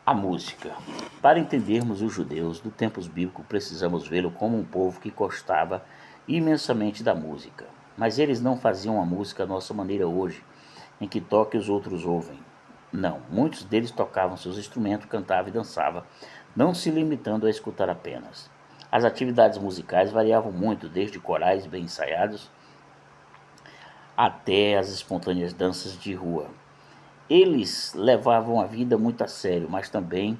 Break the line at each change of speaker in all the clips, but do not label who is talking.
A música. Para entendermos os judeus do tempos bíblicos, precisamos vê-lo como um povo que gostava imensamente da música. Mas eles não faziam a música à nossa maneira hoje, em que toca e os outros ouvem. Não, muitos deles tocavam seus instrumentos, cantavam e dançavam, não se limitando a escutar apenas. As atividades musicais variavam muito, desde corais bem ensaiados até as espontâneas danças de rua. Eles levavam a vida muito a sério, mas também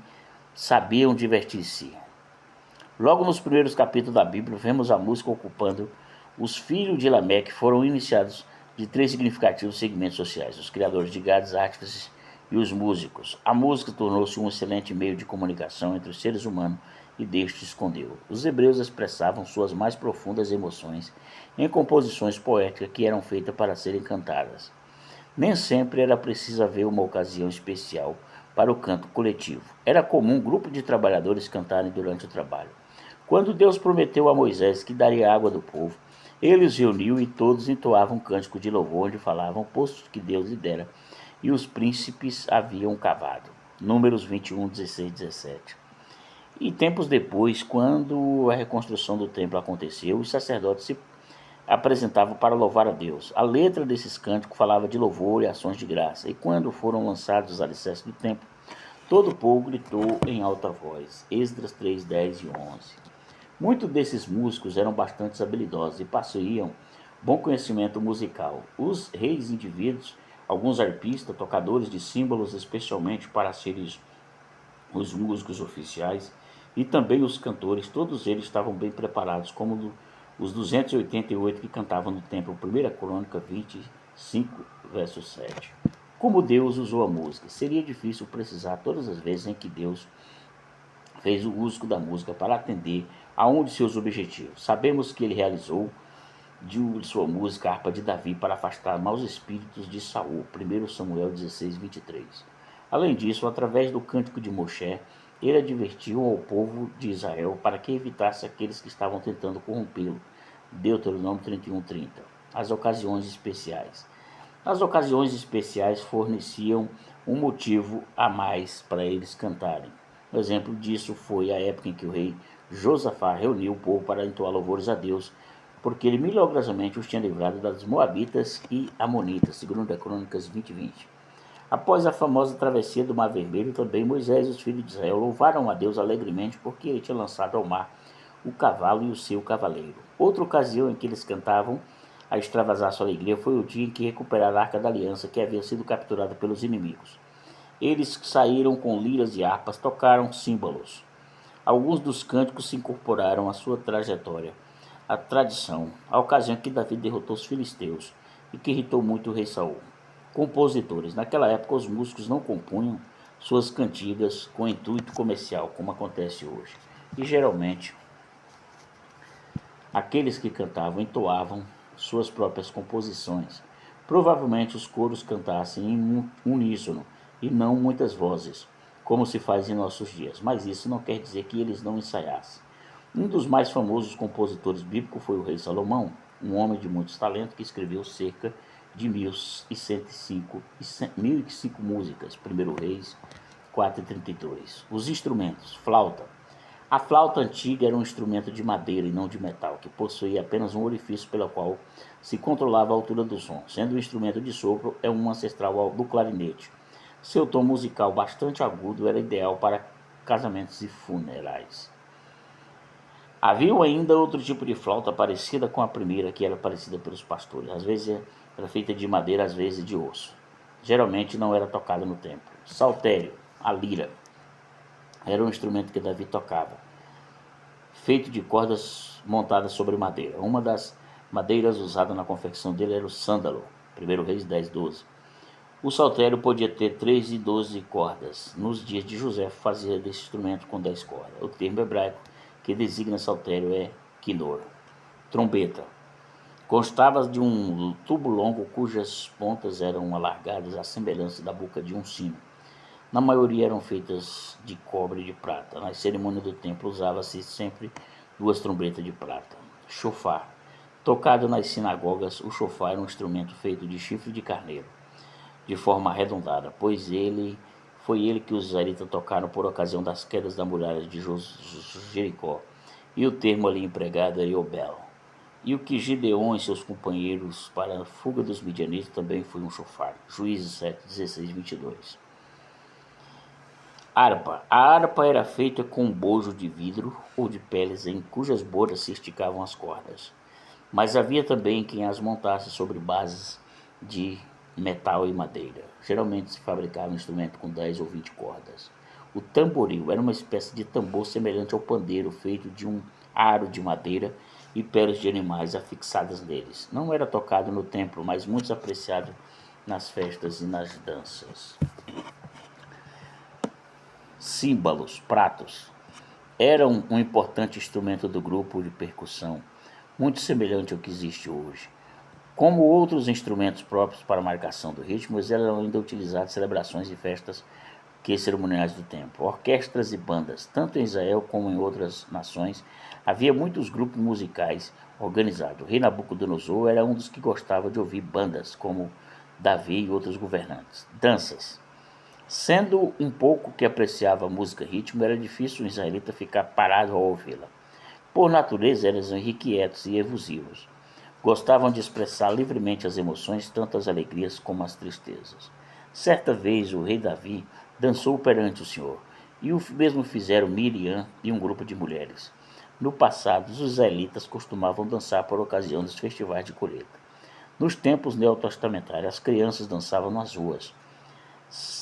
sabiam divertir-se. Logo nos primeiros capítulos da Bíblia, vemos a música ocupando os filhos de Lameque foram iniciados de três significativos segmentos sociais: os criadores de gados, artífices e os músicos. A música tornou-se um excelente meio de comunicação entre os seres humanos e deste escondeu. Os hebreus expressavam suas mais profundas emoções em composições poéticas que eram feitas para serem cantadas. Nem sempre era preciso haver uma ocasião especial para o canto coletivo. Era comum um grupo de trabalhadores cantarem durante o trabalho. Quando Deus prometeu a Moisés que daria água do povo, ele os reuniu e todos entoavam um cântico de louvor onde falavam postos que Deus lhe dera e os príncipes haviam cavado. Números 21, 16, 17. E tempos depois, quando a reconstrução do templo aconteceu, os sacerdotes se apresentavam para louvar a Deus. A letra desses cânticos falava de louvor e ações de graça. E quando foram lançados os alicerces do templo, todo o povo gritou em alta voz. Esdras 3, 10 e 11. Muitos desses músicos eram bastante habilidosos e possuíam bom conhecimento musical. Os reis indivíduos, alguns arpistas, tocadores de símbolos, especialmente para serem os músicos oficiais, e também os cantores, todos eles estavam bem preparados, como os 288 que cantavam no templo. 1 Crônica 25, verso 7. Como Deus usou a música? Seria difícil precisar todas as vezes em que Deus fez o uso da música para atender a um de seus objetivos. Sabemos que ele realizou de sua música a harpa de Davi para afastar maus espíritos de Saul. 1 Samuel 16, 23. Além disso, através do cântico de Moshe, ele advertiu ao povo de Israel para que evitasse aqueles que estavam tentando corrompê-lo. Deuteronômio 31, 30. As ocasiões especiais. As ocasiões especiais forneciam um motivo a mais para eles cantarem. Um exemplo disso foi a época em que o rei Josafá reuniu o povo para entoar louvores a Deus, porque ele milagrosamente os tinha livrado das Moabitas e Amonitas, segundo Crônicas 20:20. Após a famosa travessia do Mar Vermelho, também Moisés e os filhos de Israel louvaram a Deus alegremente porque ele tinha lançado ao mar o cavalo e o seu cavaleiro. Outra ocasião em que eles cantavam a extravasar sua alegria foi o dia em que recuperaram a Arca da Aliança, que havia sido capturada pelos inimigos. Eles saíram com liras e harpas, tocaram símbolos. Alguns dos cânticos se incorporaram à sua trajetória, à tradição, a ocasião em que Davi derrotou os filisteus e que irritou muito o rei Saul. Compositores. Naquela época, os músicos não compunham suas cantigas com intuito comercial, como acontece hoje. E geralmente, aqueles que cantavam entoavam suas próprias composições. Provavelmente os coros cantassem em uníssono e não muitas vozes, como se faz em nossos dias, mas isso não quer dizer que eles não ensaiassem. Um dos mais famosos compositores bíblicos foi o rei Salomão, um homem de muitos talentos que escreveu cerca de 1.005 músicas. 1 Reis 4:32. Os instrumentos. Flauta. A flauta antiga era um instrumento de madeira e não de metal, que possuía apenas um orifício pelo qual se controlava a altura do som, sendo um instrumento de sopro é um ancestral do clarinete. Seu tom musical bastante agudo era ideal para casamentos e funerais. Havia ainda outro tipo de flauta parecida com a primeira, que era parecida pelos pastores. Às vezes era feita de madeira, às vezes de osso. Geralmente não era tocada no templo. Saltério, a lira, era um instrumento que Davi tocava, feito de cordas montadas sobre madeira. Uma das madeiras usadas na confecção dele era o sândalo. 1 Reis 10, 12. O saltério podia ter 3 e 12 cordas. Nos dias de José fazia desse instrumento com 10 cordas. O termo hebraico que designa saltério é quinor. Trombeta. Constava de um tubo longo cujas pontas eram alargadas à semelhança da boca de um sino. Na maioria eram feitas de cobre e de prata. Na cerimônia do templo usava-se sempre 2 trombetas de prata. Chofar. Tocado nas sinagogas, o chofar era um instrumento feito de chifre de carneiro, de forma arredondada, pois ele Foi ele que os israelitas tocaram por ocasião das quedas da muralha de Jericó. E o termo ali empregado é Iobel. E o que Gideon e seus companheiros para a fuga dos midianitas também foi um chofar. Juízes 7, 16, 22. Harpa. A harpa era feita com um bojo de vidro ou de peles em cujas bordas se esticavam as cordas. Mas havia também quem as montasse sobre bases de metal e madeira. Geralmente se fabricava um instrumento com 10 ou 20 cordas. O tamboril era uma espécie de tambor semelhante ao pandeiro, feito de um aro de madeira e peles de animais afixadas neles. Não era tocado no templo, mas muito apreciado nas festas e nas danças. Símbolos, pratos. Eram um importante instrumento do grupo de percussão, muito semelhante ao que existe hoje. Como outros instrumentos próprios para a marcação do ritmo, eles eram ainda utilizados em celebrações e festas cerimoniais do templo. Orquestras e bandas, tanto em Israel como em outras nações, havia muitos grupos musicais organizados. O rei Nabucodonosor era um dos que gostava de ouvir bandas, como Davi e outros governantes. Danças. Sendo um pouco que apreciava a música ritmo, era difícil um israelita ficar parado ao ouvi-la. Por natureza, eram irrequietos e evusivos. Gostavam de expressar livremente as emoções, tanto as alegrias como as tristezas. Certa vez, o rei Davi dançou perante o Senhor, e o mesmo fizeram Miriam e um grupo de mulheres. No passado, os israelitas costumavam dançar por ocasião dos festivais de colheita. Nos tempos neotestamentários, as crianças dançavam nas ruas.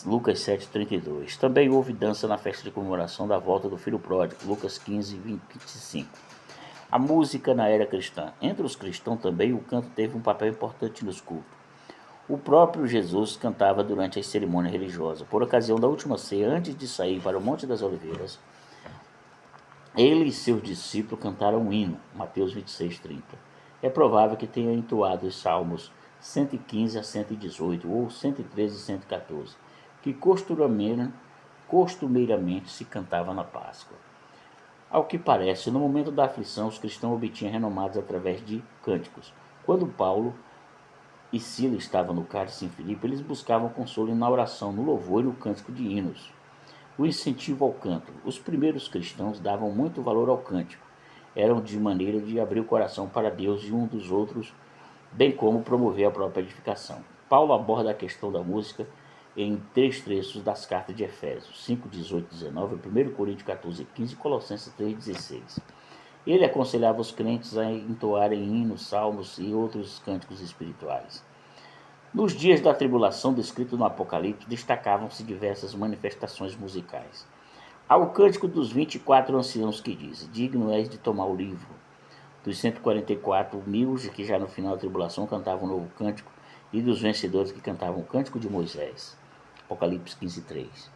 Lucas 7,32. Também houve dança na festa de comemoração da volta do filho pródigo, Lucas 15, 25. A música na era cristã. Entre os cristãos também o canto teve um papel importante nos cultos. O próprio Jesus cantava durante as cerimônias religiosas. Por ocasião da última ceia, antes de sair para o Monte das Oliveiras, ele e seus discípulos cantaram um hino, Mateus 26:30. É provável que tenha entoado os salmos 115 a 118 ou 113 e 114, que costumeiramente se cantava na Páscoa. Ao que parece, no momento da aflição, os cristãos obtinham renomados através de cânticos. Quando Paulo e Silas estavam no cálice em Filipe, eles buscavam consolo na oração, no louvor e no cântico de hinos. O incentivo ao canto. Os primeiros cristãos davam muito valor ao cântico. Eram de maneira de abrir o coração para Deus e um dos outros, bem como promover a própria edificação. Paulo aborda a questão da música em 3 trechos das cartas de Efésios, 5, 18, 19, 1 Coríntios 14, 15 e Colossenses 3, 16. Ele aconselhava os crentes a entoarem hinos, salmos e outros cânticos espirituais. Nos dias da tribulação descrito no Apocalipse, destacavam-se diversas manifestações musicais. Há o cântico dos 24 anciãos que diz: digno és de tomar o livro. Dos 144.000 que já no final da tribulação cantavam um novo cântico, e dos vencedores que cantavam o cântico de Moisés. Apocalipse 15:3.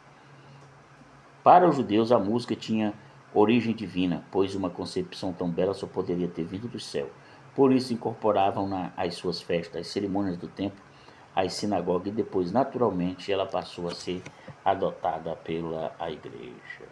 Para os judeus, a música tinha origem divina, pois uma concepção tão bela só poderia ter vindo do céu. Por isso incorporavam às suas festas, às cerimônias do templo, às sinagogas, e depois, naturalmente, ela passou a ser adotada pela igreja.